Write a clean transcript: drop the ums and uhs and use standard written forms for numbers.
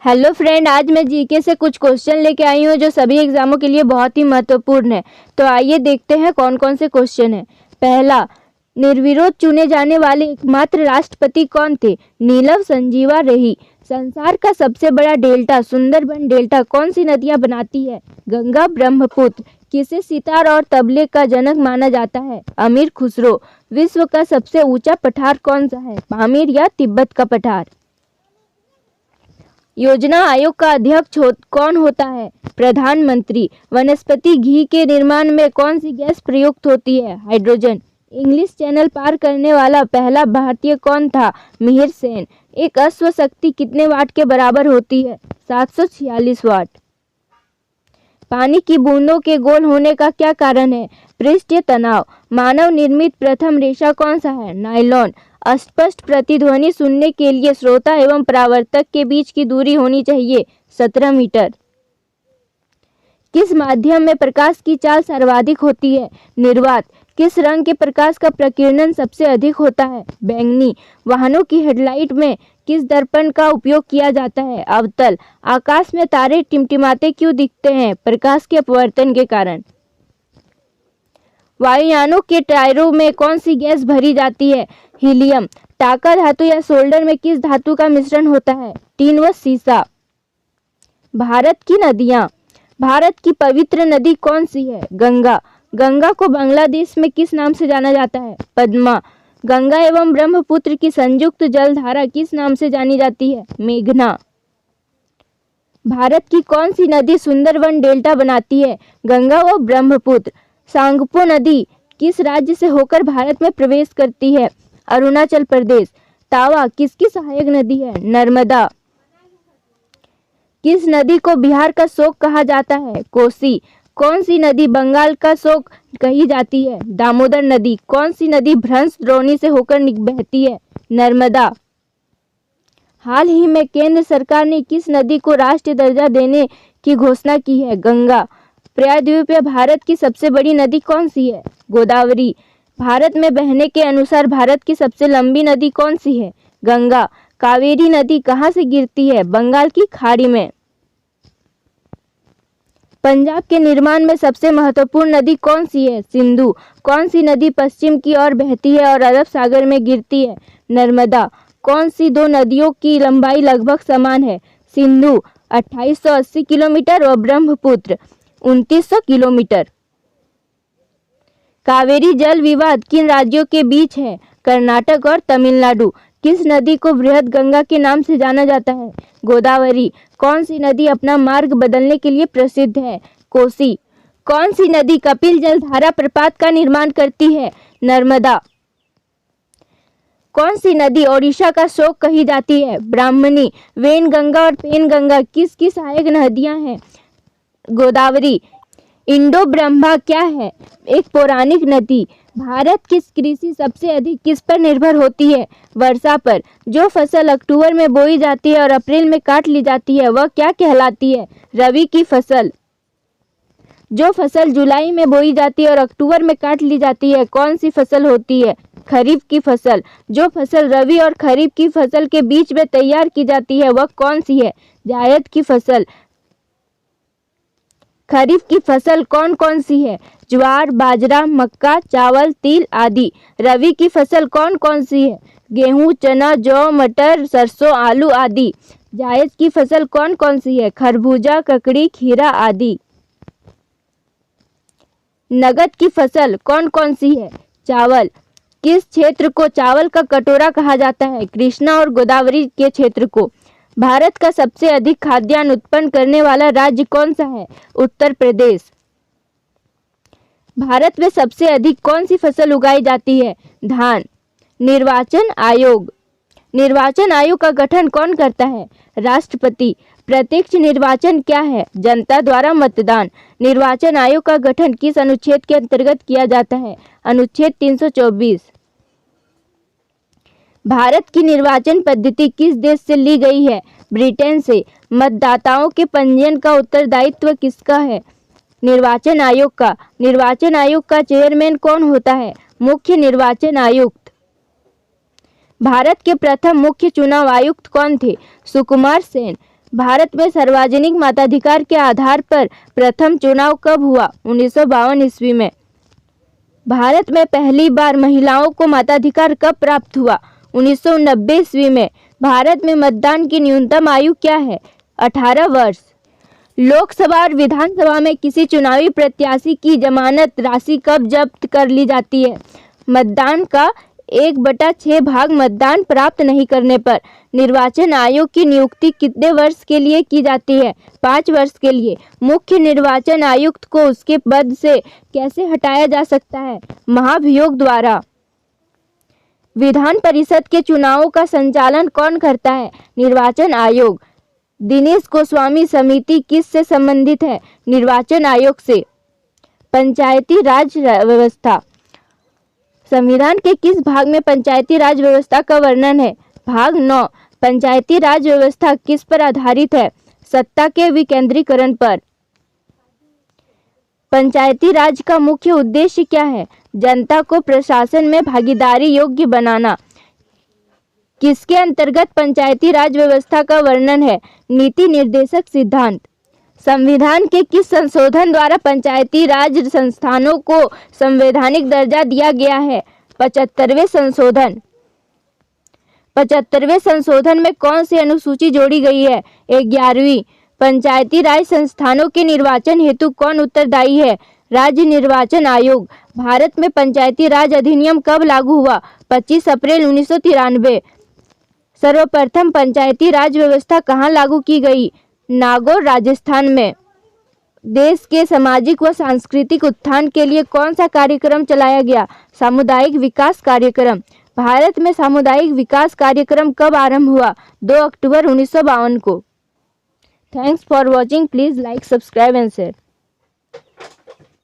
Hello friend, आज मैं GK से कुछ क्वेश्चन लेके आई हूँ जो सभी एग्जामों के लिए बहुत ही महत्वपूर्ण है। तो आइए देखते हैं कौन कौन से क्वेश्चन हैं। पहला, निर्विरोध चुने जाने वाले एकमात्र राष्ट्रपति कौन थे? नीलम संजीवा रेड्डी। संसार का सबसे बड़ा डेल्टा सुंदरबन डेल्टा कौन सी नदियाँ बनाती है? गंगा, ब्रह्मपुत्र। किसे सितार और तबले का जनक माना जाता है? अमीर खुसरो। विश्व का सबसे ऊंचा पठार कौन सा है? पामीर या तिब्बत का पठार। योजना आयोग का अध्यक्ष कौन होता है? प्रधानमंत्री। वनस्पति घी के निर्माण में कौन सी गैस प्रयुक्त होती है? हाइड्रोजन। इंग्लिश चैनल पार करने वाला पहला भारतीय कौन था? मिहिर सेन। एक अश्व शक्ति कितने वाट के बराबर होती है? 746 वाट। पानी की बूंदों के गोल होने का क्या कारण है? पृष्ठीय तनाव। मानव निर्मित प्रथम रेशा कौन सा है? नायलॉन। अस्पष्ट प्रतिध्वनि सुनने के लिए श्रोता एवं परावर्तक के बीच की दूरी होनी चाहिए 17 मीटर। किस माध्यम में प्रकाश की चाल सर्वाधिक होती है? निर्वात। किस रंग के प्रकाश का प्रकीर्णन सबसे अधिक होता है? बैंगनी। वाहनों की हेडलाइट में किस दर्पण का उपयोग किया जाता है? अवतल। आकाश में तारे टिमटिमाते क्यों दिखते हैं? प्रकाश के अपवर्तन के कारण। वायुयानों के टायरों में कौन सी गैस भरी जाती है? हीलियम। टाका धातु या सोल्डर में किस धातु का मिश्रण होता है? टीन व सीसा। भारत की नदियाँ। भारत की पवित्र नदी कौन सी है? गंगा। गंगा को बांग्लादेश में किस नाम से जाना जाता है? पद्मा। गंगा एवं ब्रह्मपुत्र की संयुक्त जलधारा किस नाम से जानी जाती है? मेघना। भारत की कौन सी नदी सुंदरबन डेल्टा बनाती है? गंगा व ब्रह्मपुत्र। सांगपो नदी किस राज्य से होकर भारत में प्रवेश करती है? अरुणाचल प्रदेश। तावा किसकी सहायक नदी है? नर्मदा। किस नदी को बिहार का शोक कहा जाता है? कोसी। कौन सी नदी बंगाल का शोक कही जाती है? दामोदर नदी। कौन सी नदी भ्रंश द्रोणी से होकर बहती है? नर्मदा। हाल ही में केंद्र सरकार ने किस नदी को राष्ट्रीय दर्जा देने की घोषणा की है? गंगा। प्रायद्वीपीय भारत की सबसे बड़ी नदी कौन सी है? गोदावरी। भारत में बहने के अनुसार भारत की सबसे लंबी नदी कौन सी है? गंगा। कावेरी नदी कहाँ से गिरती है? बंगाल की खाड़ी में। पंजाब के निर्माण में सबसे महत्वपूर्ण नदी कौन सी है? सिंधु। कौन सी नदी पश्चिम की ओर बहती है और अरब सागर में गिरती है? नर्मदा। कौन सी दो नदियों की लंबाई लगभग समान है? सिंधु 2880 किलोमीटर और ब्रह्मपुत्र 2900 किलोमीटर। कावेरी जल विवाद किन राज्यों के बीच है? कर्नाटक और तमिलनाडु। किस नदी को बृहद गंगा के नाम से जाना जाता है? गोदावरी। कौन सी नदी अपना मार्ग बदलने के लिए प्रसिद्ध है? कोसी। कौन सी नदी कपिल जलधारा प्रपात का निर्माण करती है? नर्मदा। कौन सी नदी ओडिशा का शोक कही जाती है? ब्राह्मणी। वेनगंगा और पेनगंगा किसकी सहायक नदियां हैं? गोदावरी। इंडो ब्रह्मा क्या है? एक पौराणिक नदी। भारत की कृषि सबसे अधिक किस पर निर्भर होती है? वर्षा पर। जो फसल अक्टूबर में बोई जाती है और अप्रैल में काट ली जाती है वह क्या कहलाती है? रबी की फसल। जो फसल जुलाई में बोई जाती है और अक्टूबर में काट ली जाती है कौन सी फसल होती है? खरीफ की फसल। जो फसल रबी और खरीफ की फसल के बीच में तैयार की जाती है वह कौन सी है? जायद की फसल। खरीफ की फसल कौन कौन सी है? ज्वार, बाजरा, मक्का, चावल, तिल आदि। रबी की फसल कौन कौन सी है? गेहूं, चना, जौ, मटर, सरसों, आलू आदि। जायद की फसल कौन कौन सी है? खरबूजा, ककड़ी, खीरा आदि। नकद की फसल कौन कौन सी है? चावल। किस क्षेत्र को चावल का कटोरा कहा जाता है? कृष्णा और गोदावरी के क्षेत्र को। भारत का सबसे अधिक खाद्यान्न उत्पन्न करने वाला राज्य कौन सा है? उत्तर प्रदेश। भारत में सबसे अधिक कौन सी फसल उगाई जाती है? धान। निर्वाचन आयोग। निर्वाचन आयोग का गठन कौन करता है? राष्ट्रपति। प्रत्यक्ष निर्वाचन क्या है? जनता द्वारा मतदान। निर्वाचन आयोग का गठन किस अनुच्छेद के अंतर्गत किया जाता है? अनुच्छेद 324। भारत की निर्वाचन पद्धति किस देश से ली गई है? ब्रिटेन से। मतदाताओं के पंजीयन का उत्तरदायित्व किसका है? निर्वाचन आयोग का। निर्वाचन आयोग का चेयरमैन कौन होता है? मुख्य निर्वाचन आयुक्त। भारत के प्रथम मुख्य चुनाव आयुक्त कौन थे? सुकुमार सेन। भारत में सार्वजनिक मताधिकार के आधार पर प्रथम चुनाव कब हुआ? 1952 ईस्वी में। भारत में पहली बार महिलाओं को मताधिकार कब प्राप्त हुआ? 1990 ईस्वी में। भारत में मतदान की न्यूनतम आयु क्या है? 18 वर्ष। लोकसभा और विधानसभा में किसी चुनावी प्रत्याशी की जमानत राशि कब जब्त कर ली जाती है? मतदान का 1/6 भाग मतदान प्राप्त नहीं करने पर। निर्वाचन आयोग की नियुक्ति कितने वर्ष के लिए की जाती है? 5 वर्ष के लिए। मुख्य निर्वाचन आयुक्त को उसके पद से कैसे हटाया जा सकता है? महाभियोग द्वारा। विधान परिषद के चुनावों का संचालन कौन करता है? निर्वाचन आयोग। दिनेश गोस्वामी समिति किससे संबंधित है? निर्वाचन आयोग से। पंचायती राज व्यवस्था। संविधान के किस भाग में पंचायती राज व्यवस्था का वर्णन है? भाग 9। पंचायती राज व्यवस्था किस पर आधारित है? सत्ता के विकेंद्रीकरण पर। पंचायती राज का मुख्य उद्देश्य क्या है? जनता को प्रशासन में भागीदारी योग्य बनाना। किसके अंतर्गत पंचायती राज व्यवस्था का वर्णन है? नीति निर्देशक सिद्धांत। संविधान के किस संशोधन द्वारा पंचायती राज संस्थानों को संवैधानिक दर्जा दिया गया है? 75वें संशोधन। 75वें संशोधन में कौन सी अनुसूची जोड़ी गई है? 11वीं। पंचायती राज संस्थानों के निर्वाचन हेतु कौन उत्तरदायी है? राज्य निर्वाचन आयोग। भारत में पंचायती राज अधिनियम कब लागू हुआ? 25 अप्रैल 1993। सर्वप्रथम पंचायती राज व्यवस्था कहाँ लागू की गई? नागौर, राजस्थान में। देश के सामाजिक व सांस्कृतिक उत्थान के लिए कौन सा कार्यक्रम चलाया गया? सामुदायिक विकास कार्यक्रम। भारत में सामुदायिक विकास कार्यक्रम कब आरंभ हुआ? 2 अक्टूबर 1952 को। Thanks for watching. Please like, subscribe and share.